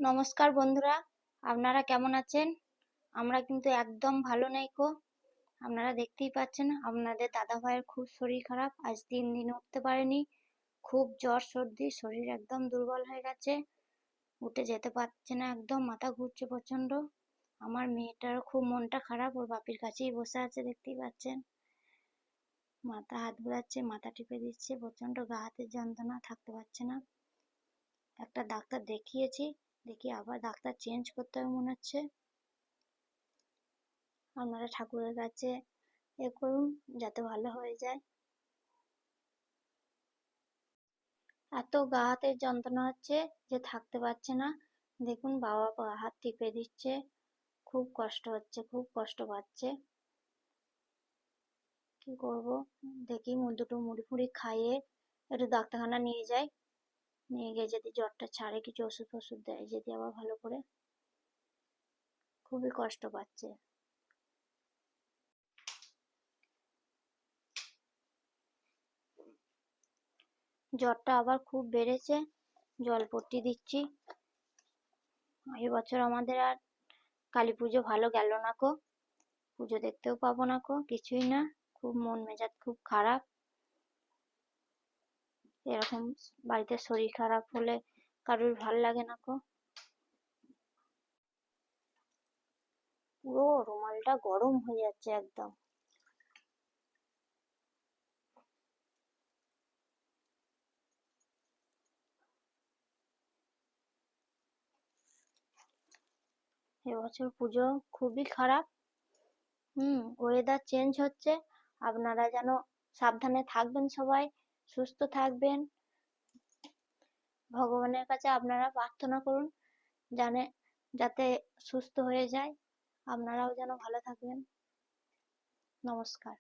নমস্কার বন্ধুরা, আপনারা কেমন আছেন? আমরা কিন্তু একদম ভালো নেইকো। আপনারা দেখতেই পাচ্ছেন আপনাদের দাদা ভাইয়ের খুব শরীর খারাপ, আজ 3 দিন উঠতে পারেনি। খুব জ্বর সর্দি, শরীর একদম দুর্বল হয়ে গেছে, উঠে যেতে পারছে না, একদম মাথা ঘুরছে প্রচন্ড। আমার মেয়েটারও খুব মনটা খারাপ, ওর বাপির কাছেই বসে আছে, দেখতেই পাচ্ছেন। মাথা হাত বুলাচ্ছে, মাথা টিপে দিচ্ছে, প্রচন্ড গা হাতের যন্ত্রণা, থাকতে পারছে না। একটা ডাক্তার দেখিয়েছি, দেখি আবার ডাক্তার চেঞ্জ করতে হবে মনে হচ্ছে। আপনারা ঠাকুরের কাছে এ করুন যাতে ভালো হয়ে যায়। এত গা হাতের যন্ত্রণা হচ্ছে যে থাকতে পারছে না। দেখুন বাবা হাত টিপে দিচ্ছে, খুব কষ্ট হচ্ছে, খুব কষ্ট পাচ্ছে। কি করব, দেখি দুটো মুড়ি ফুড়ি খাইয়ে একটু ডাক্তারখানা নিয়ে যাই। নিয়ে গিয়ে যদি জ্বরটা ছাড়ে, কিছু ওষুধ ফষুধ দেয়, যদি আবার ভালো করে। খুবই কষ্ট পাচ্ছে। জ্বরটা আবার খুব বেড়েছে, জলপট্টি দিচ্ছি। এবছর আমাদের আর কালী পুজো ভালো গেল না কো, পুজো দেখতেও পাবো না কো, কিছুই না। খুব মন মেজাজ খুব খারাপ। এরকম বাড়িতে শরীর খারাপ হলে কারোর ভাল লাগে না কো। পুরো রুমালটা গরম হয়ে যাচ্ছে একদম। এবছর পুজো খুবই খারাপ। ওয়েদার চেঞ্জ হচ্ছে, আপনারা যেন সাবধানে থাকবেন, সবাই সুস্থ থাকবেন। ভগবানের কাছে আপনারা প্রার্থনা করুন জানে যাতে সুস্থ হয়ে যায়, আপনারাও যেন ভালো থাকবেন। নমস্কার।